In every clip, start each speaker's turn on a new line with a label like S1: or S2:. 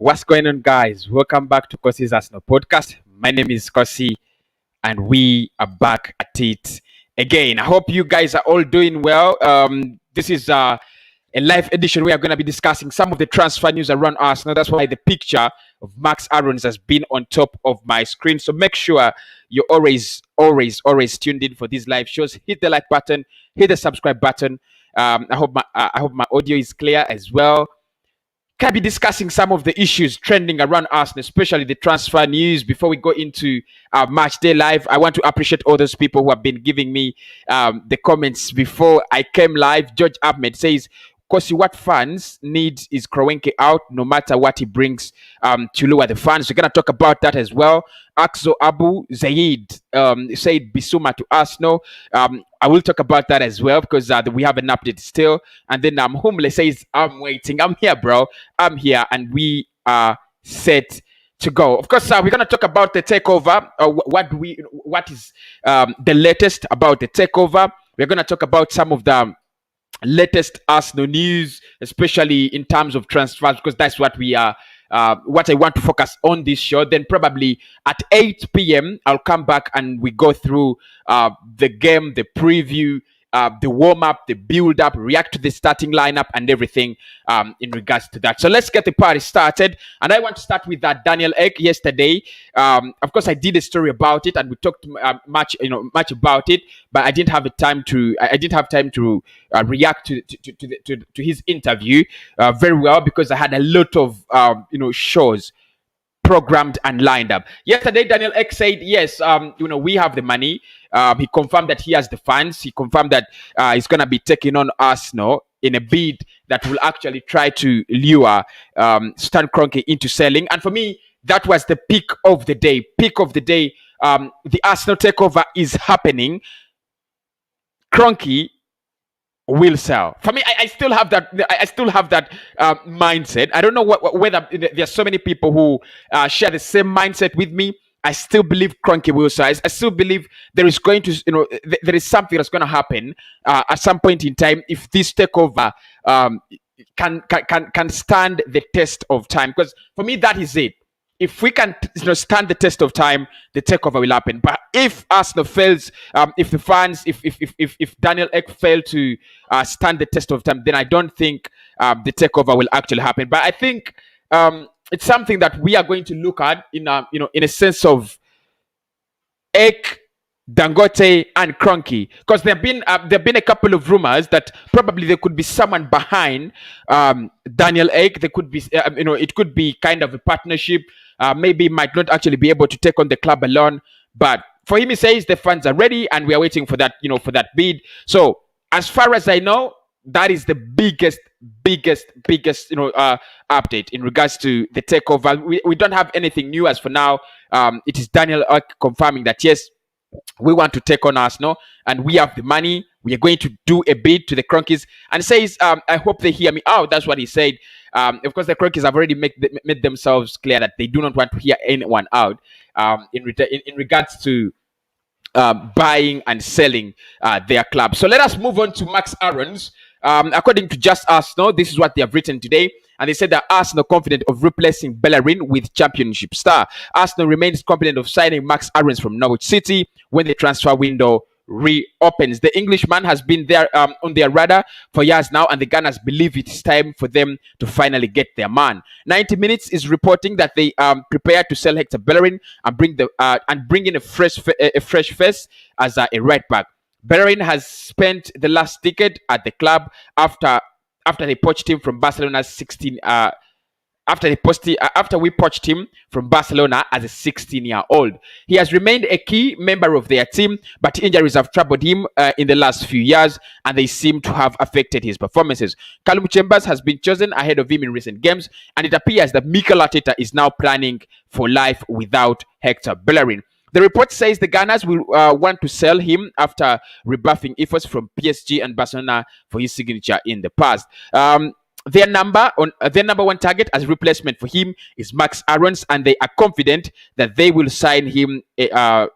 S1: What's going on, guys? Welcome back to Kosi's Arsenal podcast. My name is Kosi, and we are back at it again. I hope you guys are all doing well. This is a live edition. We are going to be discussing some of the transfer news around Arsenal. That's why the picture of Max Aarons has been on top of my screen. So make sure you're always tuned in for these live shows. Hit the like button, hit the subscribe button. I hope my audio is clear as well. Can be discussing some of the issues trending around Arsenal, especially the transfer news. Before we go into our match day live, I want to appreciate all those people who have been giving me the comments before I came live. George Ahmed says, Kosi, what fans need is Kroenke out, no matter what he brings to lower the fans. We're going to talk about that as well. Akzo Abu Zaid said Bissouma to Arsenal. I will talk about that as well because we have an update still. And then Humle says, I'm waiting. I'm here, bro. I'm here. And we are set to go. Of course, we're going to talk about the takeover. What is the latest about the takeover? We're going to talk about some of the latest Arsenal news, especially in terms of transfers, because that's what we are. What I want to focus on this show. Then probably at 8 p.m. I'll come back and we go through the game, the preview, the warm-up, the build-up, react to the starting lineup and everything in regards to that. So let's get the party started. And I want to start with that Daniel Ek yesterday. Of course, I did a story about it and we talked much about it, but I didn't have time to react to his interview very well because I had a lot of shows programmed and lined up. Yesterday, Daniel X said, yes, we have the money. He confirmed that he has the funds. He confirmed that he's going to be taking on Arsenal in a bid that will actually try to lure Stan Kroenke into selling. And for me, that was the peak of the day. The Arsenal takeover is happening. Kroenke will sell. For me, I still have that. Mindset. I don't know whether there's so many people who share the same mindset with me. I still believe Kroenke will sell. I still believe there is going to, there is something that's going to happen at some point in time if this takeover can stand the test of time. Because for me, that is it. If we can stand the test of time, the takeover will happen. But if Arsenal fails, if the fans, if Daniel Ek fail to stand the test of time, then I don't think the takeover will actually happen. But I think it's something that we are going to look at in a sense of Ek, Dangote, and Kroenke, because there've been a couple of rumors that probably there could be someone behind Daniel Ek. There could be it could be kind of a partnership. Maybe he might not actually be able to take on the club alone, but for him, he says the funds are ready and we are waiting for that bid. So as far as I know, that is the biggest update in regards to the takeover. We don't have anything new as for now. It is Daniel Ek confirming that yes, we want to take on Arsenal and we have the money. We are going to do a bid to the Kroenkes, and says, I hope they hear me out. That's what he said. Of course, the Kroenkes have already made themselves clear that they do not want to hear anyone out in regards to buying and selling their club. So let us move on to Max Aarons. According to Just Arsenal, this is what they have written today. And they said that Arsenal confident of replacing Bellerin with championship star. Arsenal remains confident of signing Max Aarons from Norwich City when the transfer window reopens. The Englishman has been there on their radar for years now, and the Gunners believe it's time for them to finally get their man. 90 Minutes is reporting that they prepared to sell Hector Bellerin and bring in a fresh face as a right back. Bellerin has spent the last decade at the club after they poached him from Barcelona's 16. After we poached him from Barcelona as a 16-year-old. He has remained a key member of their team, but injuries have troubled him in the last few years, and they seem to have affected his performances. Callum Chambers has been chosen ahead of him in recent games, and it appears that Mikel is now planning for life without Hector Bellerin. The report says the Gunners will want to sell him after rebuffing efforts from PSG and Barcelona for his signature in the past. Their number one target as replacement for him is Max Aarons, and they are confident that they will sign him. They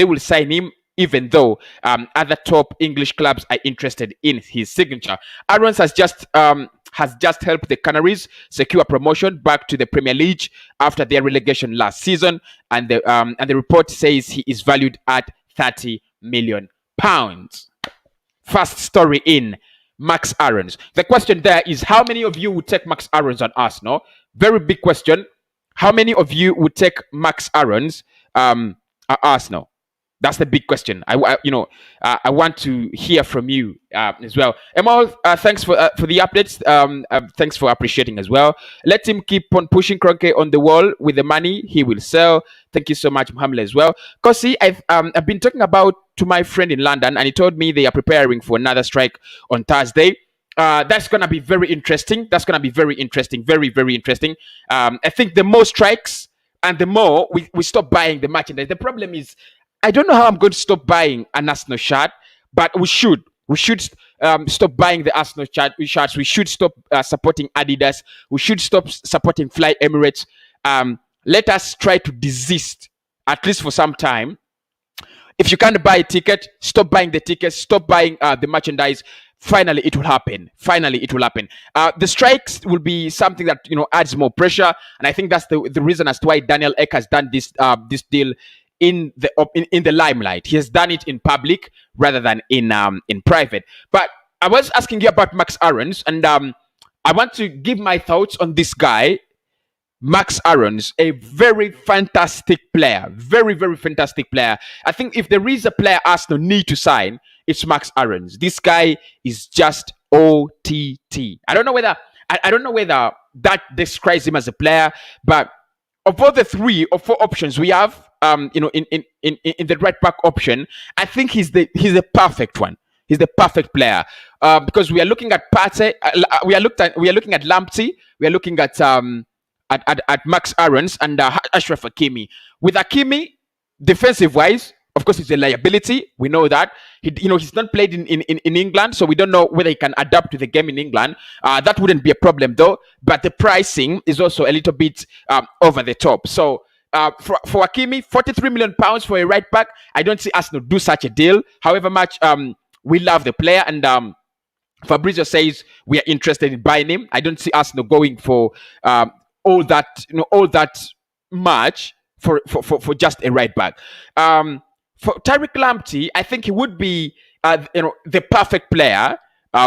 S1: will sign him even though other top English clubs are interested in his signature. Aarons has just has just helped the Canaries secure promotion back to the Premier League after their relegation last season, and the report says he is valued at £30 million. First story in Max Aarons. The question there is, how many of you would take Max Aarons on Arsenal? Very big question. How many of you would take Max Aarons at Arsenal? That's the big question. I want to hear from you as well. Emal, thanks for the updates. Thanks for appreciating as well. Let him keep on pushing Kroenke on the wall with the money he will sell. Thank you so much, Mohammed, as well. Kosi, I've been talking to my friend in London, and he told me they are preparing for another strike on Thursday. That's going to be very interesting. Very, very interesting. I think the more strikes and the more we stop buying the merchandise. The problem is, I don't know how I'm going to stop buying an Arsenal shirt, but we should. Stop buying the Arsenal shirts. We should stop supporting Adidas. We should stop supporting Fly Emirates. Let us try to desist, at least for some time. If you can't buy a ticket, stop buying the tickets. Stop buying the merchandise. Finally, it will happen. The strikes will be something that adds more pressure, and I think that's the reason as to why Daniel Ek has done this deal in the limelight. He has done it in public rather than in private. But I was asking you about Max Aarons, and I want to give my thoughts on this guy, Max Aarons, a very fantastic player. Very, very fantastic player. I think if there is a player Arsenal need to sign, it's Max Aarons. This guy is just OTT. I don't know whether that describes him as a player, but of all the 3 or 4 options we have, in the right back option, I think he's the perfect one. He's the perfect player because we are looking at Pate, we are looking at Lamptey, we are looking at Max Aarons and Achraf Hakimi. With Hakimi, defensive wise, of course, he's a liability. We know that he's not played in England, so we don't know whether he can adapt to the game in England. That wouldn't be a problem though. But the pricing is also a little bit over the top. So for Hakimi, £43 million for a right back. I don't see Arsenal do such a deal. However much we love the player, and Fabrizio says we are interested in buying him. I don't see Arsenal going for all that much for just a right back. For Tariq Lamptey, I think he would be the perfect player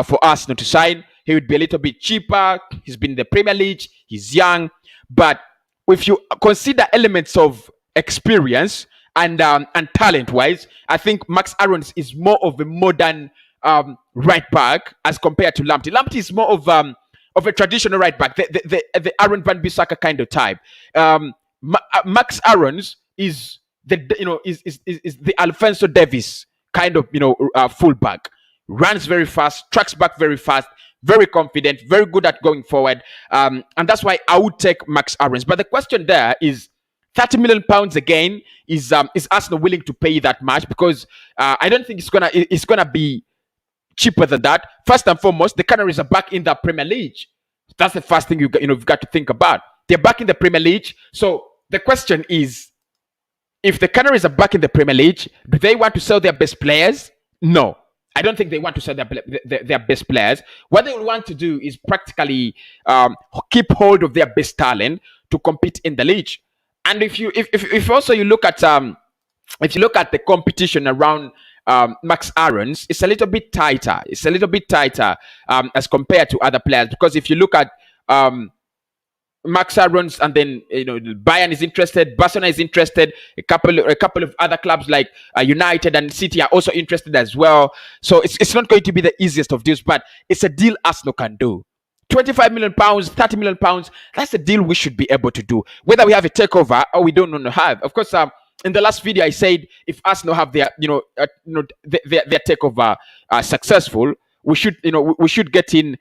S1: for Arsenal to sign. He would be a little bit cheaper. He's been in the Premier League. He's young, but if you consider elements of experience and talent-wise, I think Max Aarons is more of a modern right back as compared to Lamptey. Lamptey is more of a traditional right back, the Aaron Van Bissaka kind of type. Max Aarons is the Alphonso Davies kind of fullback. Runs very fast, tracks back very fast, very confident, very good at going forward, and that's why I would take Max Aarons. But the question there is, £30 million again, is Arsenal willing to pay that much? Because I don't think it's gonna be cheaper than that. First and foremost, the Canaries are back in the Premier League. That's the first thing you've got to think about. They're back in the Premier League. So the question is, if the Canaries are back in the Premier League, do they want to sell their best players? No. I don't think they want to sell their best players. What they will want to do is practically keep hold of their best talent to compete in the league. And if also you look at the competition around Max Aarons, it's a little bit tighter. As compared to other players, because if you look at Max Aarons, and then Bayern is interested, Barcelona is interested, a couple of other clubs like United and City are also interested as well. So it's not going to be the easiest of deals, but it's a deal Arsenal can do. £25 million, £30 million, that's a deal we should be able to do, whether we have a takeover or we don't want to have. Of course, in the last video I said if Arsenal have their their takeover successful, we should get in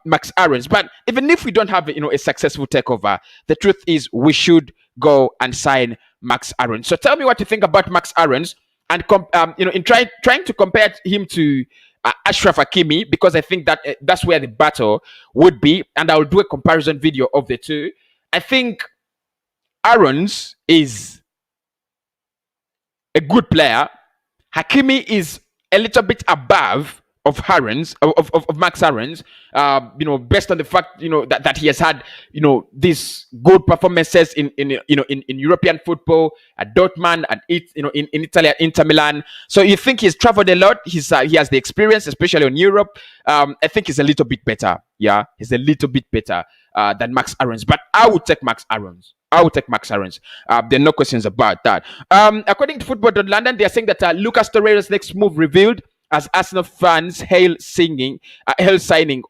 S1: Max Aarons. But even if we don't have a successful takeover, the truth is we should go and sign Max Aarons. So tell me what you think about Max Aarons, and in trying to compare him to Achraf Hakimi, because I think that that's where the battle would be, and I'll do a comparison video of the two. I think Aarons is a good player. Hakimi is a little bit above of Max Aaron's, based on the fact, that he has had, these good performances in European football at Dortmund, in Italy at Inter Milan. So you think he's traveled a lot? He has the experience, especially in Europe. I think he's a little bit better. Yeah, he's a little bit better than Max Aaron's. But I would take Max Aaron's. There are no questions about that. According to Football.London, they are saying that Lucas Torreira's next move revealed as Arsenal fans hail signing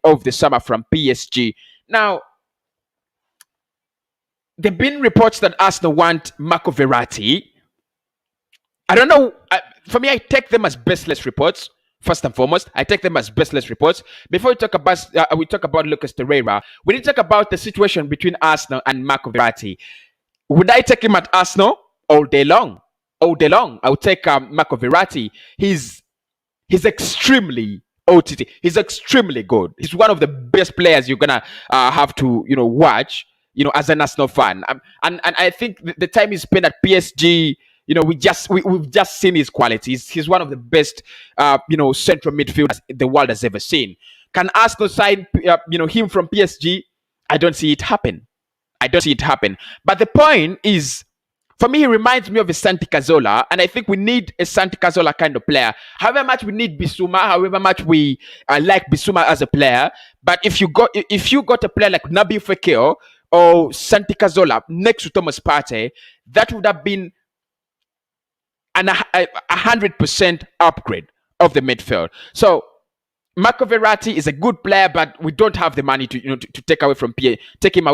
S1: of the summer from PSG. Now, there have been reports that Arsenal want Marco Verratti. I don't know. For me, I take them as baseless reports. First and foremost, I take them as baseless reports. Before we talk about Lucas Torreira, we need to talk about the situation between Arsenal and Marco Verratti. Would I take him at Arsenal all day long? All day long, I would take Marco Verratti. He's extremely OTT. He's extremely good. He's one of the best players you're gonna have to watch. As an Arsenal fan, and I think the time he spent at PSG. We've just seen his qualities. He's one of the best, central midfielders the world has ever seen. Can Arsenal sign, him from PSG? I don't see it happen. But the point is, for me, he reminds me of a Santi Cazorla, and I think we need a Santi Cazorla kind of player. However much we need Bissouma, however much we like Bissouma as a player, but if you got a player like Nabil Fekir or Santi Cazorla next to Thomas Partey, that would have been a 100% upgrade of the midfield. So Marco Verratti is a good player, but we don't have the money to take him away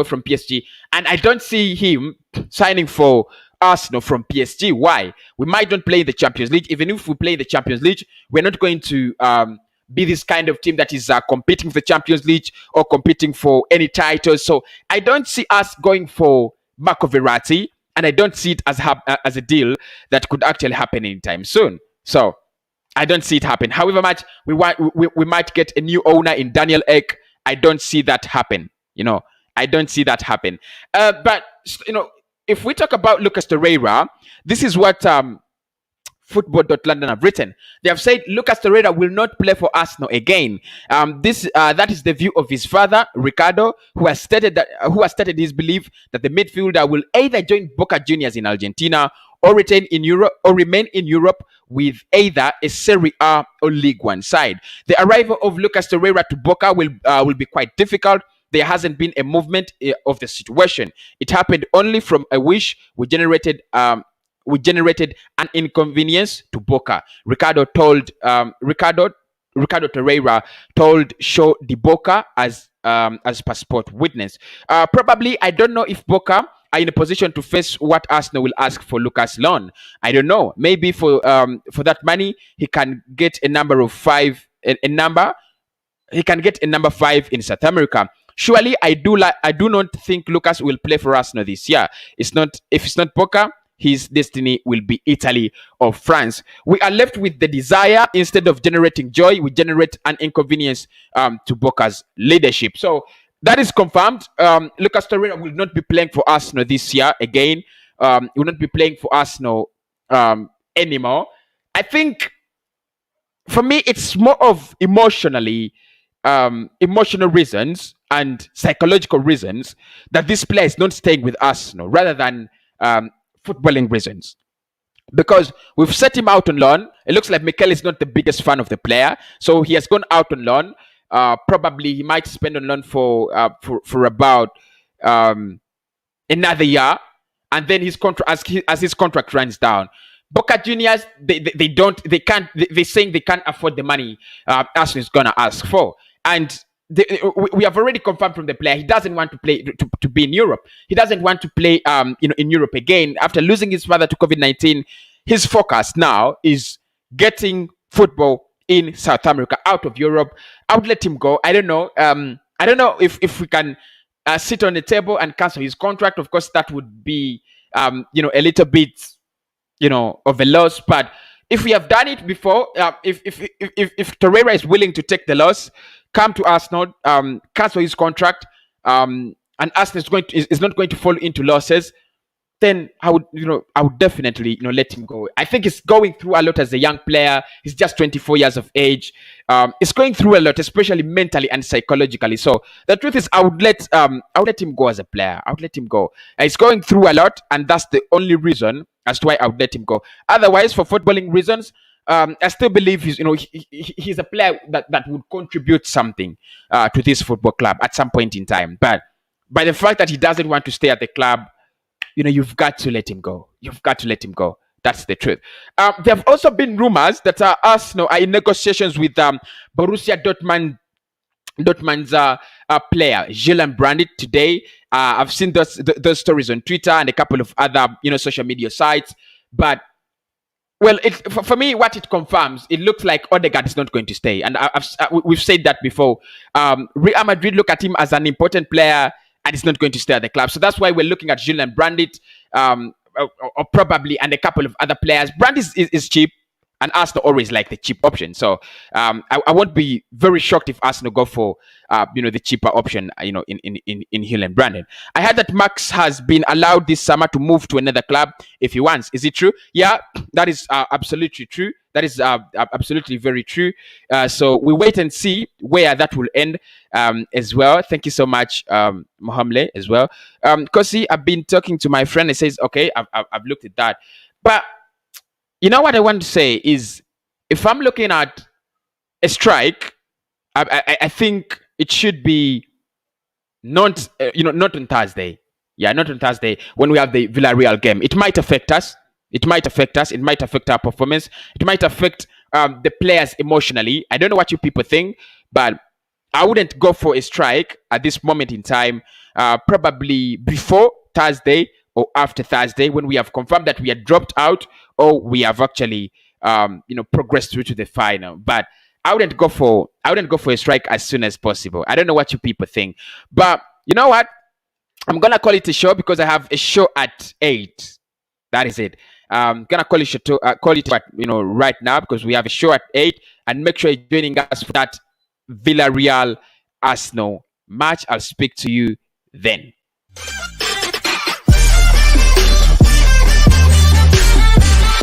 S1: from PSG, and I don't see him signing for Arsenal from PSG. Why? We might not play the Champions League. Even if we play the Champions League, we're not going to be this kind of team that is competing for the Champions League or competing for any titles. So I don't see us going for Marco Verratti. And I don't see it as a deal that could actually happen anytime soon. So I don't see it happen. However much we might get a new owner in Daniel Ek, I don't see that happen. I don't see that happen. But if we talk about Lucas Torreira, this is what Football.London have written. They have said Lucas Torreira will not play for Arsenal again. That is the view of his father, Ricardo, who has stated his belief that the midfielder will either join Boca Juniors in Argentina or remain in Europe with either a Serie A or League One side. The arrival of Lucas Torreira to Boca will be quite difficult. There hasn't been a movement of the situation. It happened only from a wish we generated an inconvenience to Boca. Ricardo Torreira told Show de Boca as passport witness. Probably, I don't know if Boca are in a position to face what Arsenal will ask for Lucas' loan. I don't know. Maybe for that money, he can get a number 5 in South America. Surely, I do not think Lucas will play for Arsenal this year. If it's not Boca, his destiny will be Italy or France. We are left with the desire. Instead of generating joy, we generate an inconvenience to Boca's leadership. So that is confirmed. Lucas Torreira will not be playing for Arsenal this year again. He will not be playing for Arsenal anymore. I think, for me, it's more of emotional reasons and psychological reasons that this player is not staying with Arsenal rather than footballing reasons, because we've set him out on loan. It looks like Mikel is not the biggest fan of the player, so he has gone out on loan. Probably he might spend on loan for about another year, and then his contract, as his contract runs down. Boca Juniors, they're saying they can't afford the money Arsenal is gonna ask for, and we have already confirmed from the player he doesn't want to play to be in Europe. He doesn't want to play in Europe again after losing his father to COVID-19. His focus now is getting football in South America, out of Europe. I would let him go. I don't know. I don't know if we can sit on the table and cancel his contract. Of course, that would be a little bit of a loss. But if we have done it before, if Torreira is willing to take the loss, come to Arsenal, cancel his contract, and Arsenal is not going to fall into losses. then I would definitely, let him go. I think he's going through a lot as a young player. He's just 24 years of age. He's going through a lot, especially mentally and psychologically. So the truth is, I would let him go as a player. I would let him go. He's going through a lot, and that's the only reason as to why I would let him go. Otherwise, for footballing reasons, I still believe he's a player that would contribute something to this football club at some point in time. But by the fact that he doesn't want to stay at the club, you've got to let him go. You've got to let him go. That's the truth. There have also been rumors that Arsenal are in negotiations with Borussia Dortmund's player, Julian Brandt, today. I've seen those stories on Twitter and a couple of other social media sites. But well, for me, what it confirms, it looks like Odegaard is not going to stay, and we've said that before. Real Madrid look at him as an important player, and he's not going to stay at the club. So that's why we're looking at Julian Brandt, or probably, and a couple of other players. Brandt is cheap, and Arsenal always like the cheap option. So I won't be very shocked if Arsenal go for the cheaper option, in Julian Brandt. I heard that Max has been allowed this summer to move to another club if he wants. Is it true? Yeah, that is absolutely true. That is absolutely very true. So we wait and see where that will end as well. Thank you so much, Mohammed, as well. Kosi, I've been talking to my friend. He says, okay, I've looked at that. But you know what I want to say is, if I'm looking at a strike, I think it should be not on Thursday. Yeah, not on Thursday when we have the Villarreal game. It might affect us. It might affect us. It might affect our performance. It might affect the players emotionally. I don't know what you people think, but I wouldn't go for a strike at this moment in time. Probably before Thursday or after Thursday, when we have confirmed that we have dropped out or we have actually progressed through to the final. But I wouldn't go for a strike as soon as possible. I don't know what you people think, but you know what? I'm gonna call it a show because I have a show at 8. That is it. I'm gonna call it right now because we have a show at 8, and make sure you're joining us for that Villarreal Arsenal match. I'll speak to you then.